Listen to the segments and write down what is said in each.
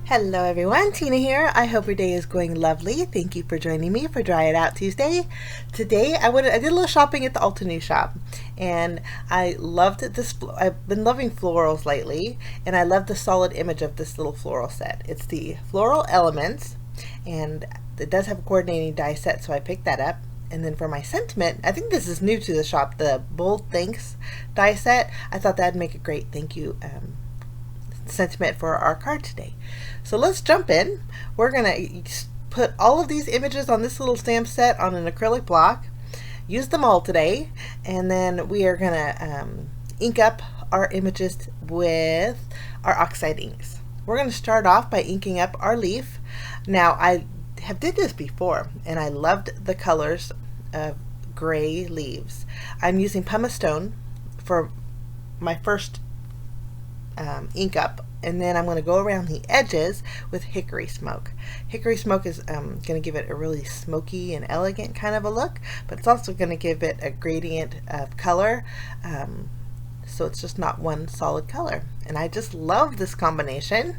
Hello everyone, Tina here. I hope your day is going lovely. Thank you for joining me for Dry It Out Tuesday. Today I did a little shopping at the Altenew shop, and I loved this. I've been loving florals lately, and I love the solid image of this little floral set. It's the Floral Elements, and it does have a coordinating die set, so I picked that up. And then for my sentiment, I think this is new to the shop, the Bold Thanks die set. I thought that'd make a great thank you sentiment for our card today. So let's jump in. We're gonna put all of these images on this little stamp set on an acrylic block, use them all today, and then we are gonna ink up our images with our oxide inks. We're gonna start off by inking up our leaf. Now I have did this before and I loved the colors of gray leaves. I'm using pumice stone for my first ink up, and then I'm going to go around the edges with hickory smoke. Hickory smoke is going to give it a really smoky and elegant kind of a look, but it's also going to give it a gradient of color, so it's just not one solid color. And I just love this combination.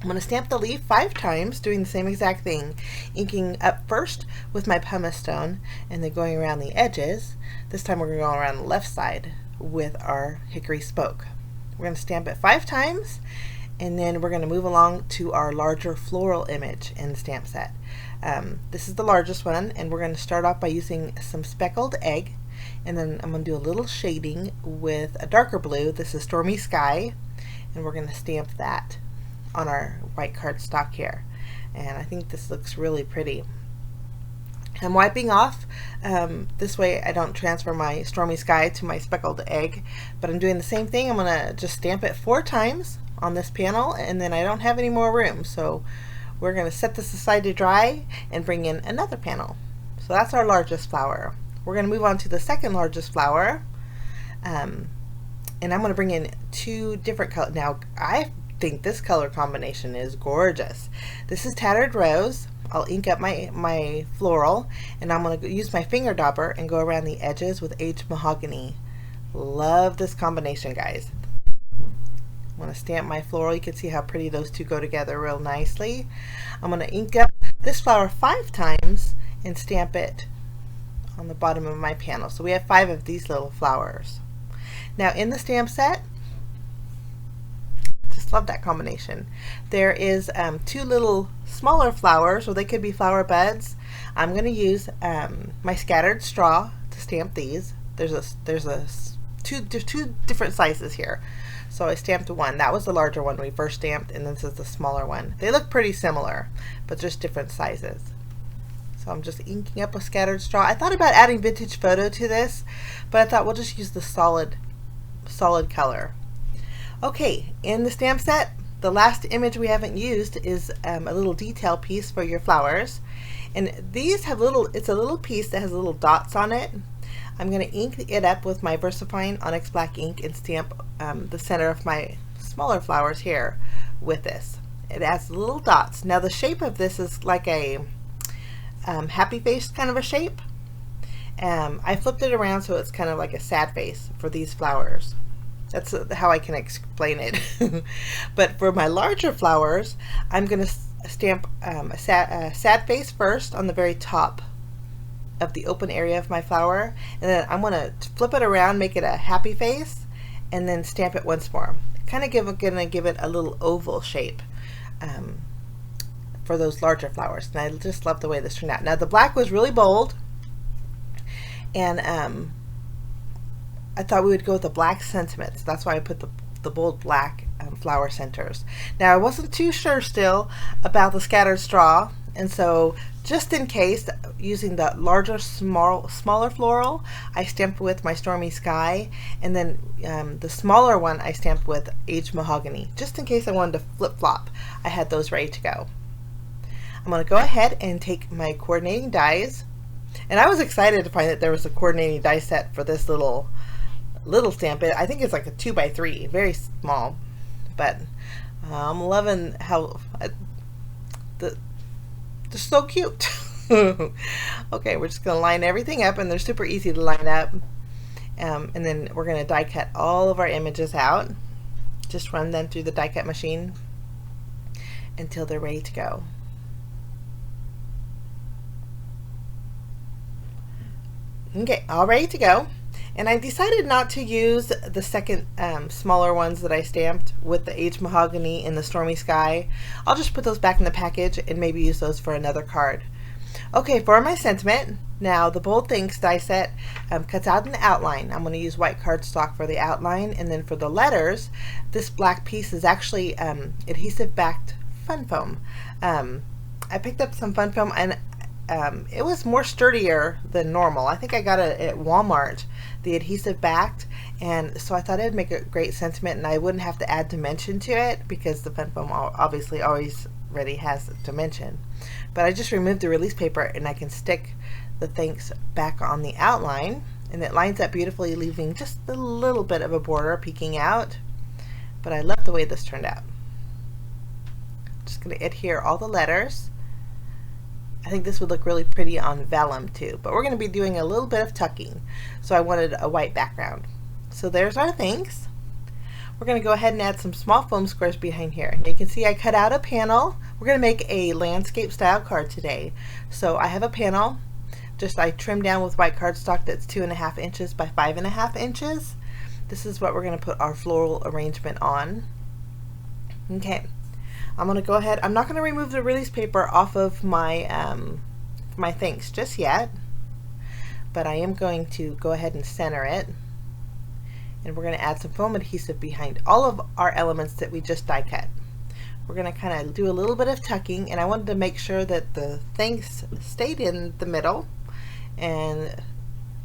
I'm going to stamp the leaf 5 times, doing the same exact thing, inking up first with my pumice stone and then going around the edges. This time we're going to go around the left side with our hickory smoke. We're going to stamp it 5 times, and then we're going to move along to our larger floral image in the stamp set. This is the largest one, and we're going to start off by using some speckled egg, and then I'm going to do a little shading with a darker blue. This is Stormy Sky, and we're going to stamp that on our white cardstock here. And I think this looks really pretty. I'm wiping off, this way I don't transfer my Stormy Sky to my speckled egg, but I'm doing the same thing. I'm going to just stamp it 4 times on this panel, and then I don't have any more room, so we're going to set this aside to dry and bring in another panel. So that's our largest flower. We're going to move on to the second largest flower, and I'm going to bring in 2 different colors. Now I think this color combination is gorgeous. This is Tattered Rose. I'll ink up my floral, and I'm going to use my finger dauber and go around the edges with Aged Mahogany. Love this combination, guys. I'm going to stamp my floral. You can see how pretty those 2 go together real nicely. I'm going to ink up this flower 5 times and stamp it on the bottom of my panel. So we have 5 of these little flowers. Now in the stamp set, love that combination. There is 2 little smaller flowers, or they could be flower buds. I'm going to use my scattered straw to stamp these. There's two different sizes here. So I stamped 1. That was the larger one we first stamped, and this is the smaller one. They look pretty similar, but just different sizes. So I'm just inking up a scattered straw. I thought about adding Vintage Photo to this, but I thought we'll just use the solid color. Okay, in the stamp set, the last image we haven't used is a little detail piece for your flowers. And these have it's a little piece that has little dots on it. I'm going to ink it up with my VersaFine Onyx Black ink and stamp the center of my smaller flowers here with this. It has little dots. Now the shape of this is like a happy face kind of a shape. I flipped it around so it's kind of like a sad face for these flowers. That's how I can explain it. But for my larger flowers, I'm going to stamp a sad face first on the very top of the open area of my flower, and then I'm going to flip it around, make it a happy face, and then stamp it once more. Kind of going to give it a little oval shape for those larger flowers. And I just love the way this turned out. Now the black was really bold, and I thought we would go with the black sentiment, so that's why I put the bold black flower centers. Now I wasn't too sure still about the scattered straw, and so just in case, using the larger smaller floral, I stamped with my Stormy Sky, and then the smaller one I stamped with Aged Mahogany, just in case I wanted to flip-flop. I had those ready to go. I'm going to go ahead and take my coordinating dies, and I was excited to find that there was a coordinating die set for this little stamp. I think it's like a 2x3, very small, but I'm loving how they're so cute. Okay, we're just going to line everything up, and they're super easy to line up, and then we're going to die cut all of our images out. Just run them through the die cut machine, until they're ready to go. Okay, all ready to go. And I decided not to use the second smaller ones that I stamped with the aged mahogany and the stormy sky. I'll just put those back in the package and maybe use those for another card. Okay, for my sentiment, now the bold things die set cuts out an outline. I'm going to use white cardstock for the outline, and then for the letters, this black piece is actually adhesive backed fun foam. I picked up some fun foam, and it was more sturdier than normal. I think I got it at Walmart, the adhesive backed, and so I thought it'd make a great sentiment and I wouldn't have to add dimension to it because the fun foam obviously always already has dimension. But I just removed the release paper and I can stick the things back on the outline, and it lines up beautifully, leaving just a little bit of a border peeking out. But I love the way this turned out. Just going to adhere all the letters. I think this would look really pretty on vellum too, but we're going to be doing a little bit of tucking, so I wanted a white background. So there's our things. We're going to go ahead and add some small foam squares behind here. You can see I cut out a panel. We're going to make a landscape style card today. So I have a panel, just I trimmed down with white cardstock that's 2.5 inches by 5.5 inches. This is what we're going to put our floral arrangement on. Okay. I'm going to go ahead, I'm not going to remove the release paper off of my my things just yet, but I am going to go ahead and center it, and we're going to add some foam adhesive behind all of our elements that we just die cut. We're going to kind of do a little bit of tucking, and I wanted to make sure that the things stayed in the middle, and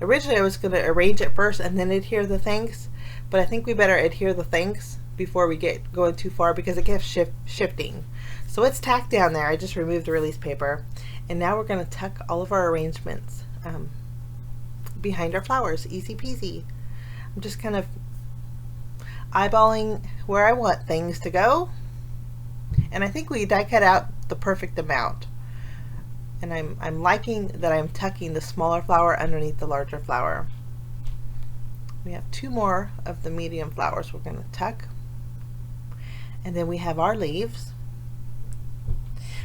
originally I was going to arrange it first and then adhere the things, but I think we better adhere the things before we get going too far because it kept shifting. So it's tacked down there. I just removed the release paper, and now we're going to tuck all of our arrangements behind our flowers. Easy peasy. I'm just kind of eyeballing where I want things to go, and I think we die cut out the perfect amount, and I'm liking that I'm tucking the smaller flower underneath the larger flower. We have 2 more of the medium flowers we're going to tuck. And then we have our leaves.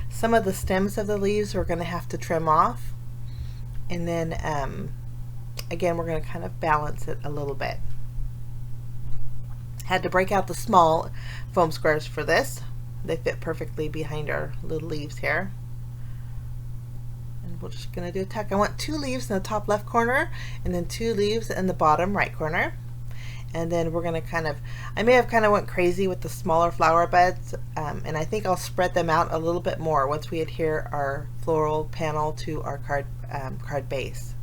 Some of the stems of the leaves we're going to have to trim off. And then again, we're going to kind of balance it a little bit. Had to break out the small foam squares for this. They fit perfectly behind our little leaves here. And we're just going to do a tuck. I want 2 leaves in the top left corner and then 2 leaves in the bottom right corner. And then we're going to kind of, I may have kind of went crazy with the smaller flower beds, and I think I'll spread them out a little bit more once we adhere our floral panel to our card base.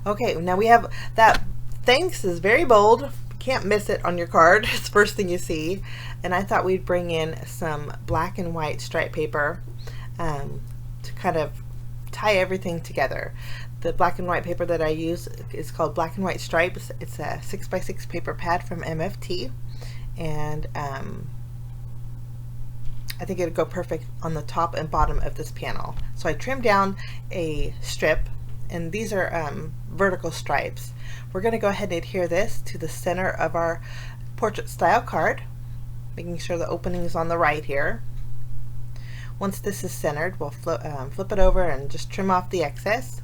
Okay, now we have that. Thanks is very bold. Can't miss it on your card. It's the first thing you see. And I thought we'd bring in some black and white stripe paper to kind of tie everything together. The black and white paper that I use is called Black and White Stripes. It's a 6x6 paper pad from MFT, and I think it would go perfect on the top and bottom of this panel. So I trimmed down a strip, and these are vertical stripes. We're going to go ahead and adhere this to the center of our portrait style card, making sure the opening is on the right here. Once this is centered, we'll flip it over and just trim off the excess.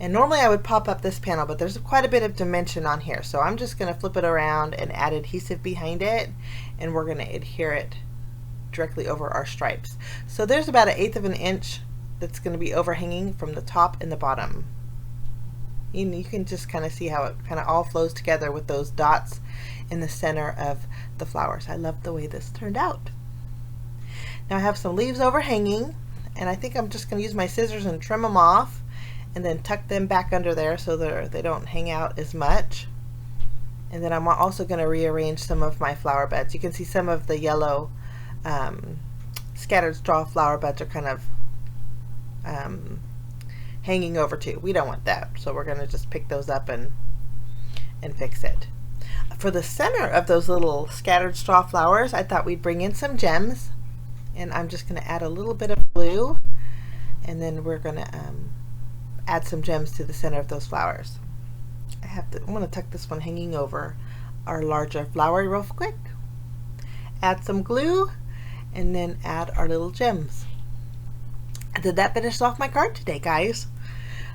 And normally I would pop up this panel, but there's quite a bit of dimension on here, so I'm just going to flip it around and add adhesive behind it, and we're going to adhere it directly over our stripes. So there's about 1/8 of an inch that's going to be overhanging from the top and the bottom. You can just kind of see how it kind of all flows together with those dots in the center of the flowers. I love the way this turned out. Now I have some leaves overhanging, and I think I'm just going to use my scissors and trim them off, and then tuck them back under there so they don't hang out as much. And then I'm also going to rearrange some of my flower beds. You can see some of the yellow scattered straw flower beds are kind of hanging over too. We don't want that, so we're going to just pick those up and fix it. For the center of those little scattered straw flowers, I thought we'd bring in some gems, and I'm just going to add a little bit of blue, and then we're going to add some gems to the center of those flowers. I'm going to tuck this one hanging over our larger flower real quick. Add some glue, and then add our little gems. Did that finish off my card today, guys?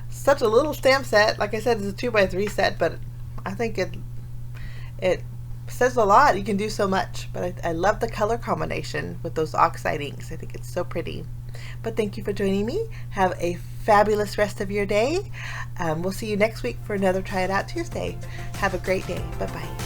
Such a little stamp set. Like I said, it's a 2x3 set, but I think it says a lot. You can do so much, but I love the color combination with those oxide inks. I think it's so pretty. But thank you for joining me. Have a fabulous rest of your day. We'll see you next week for another Try It Out Tuesday. Have a great day. Bye-bye.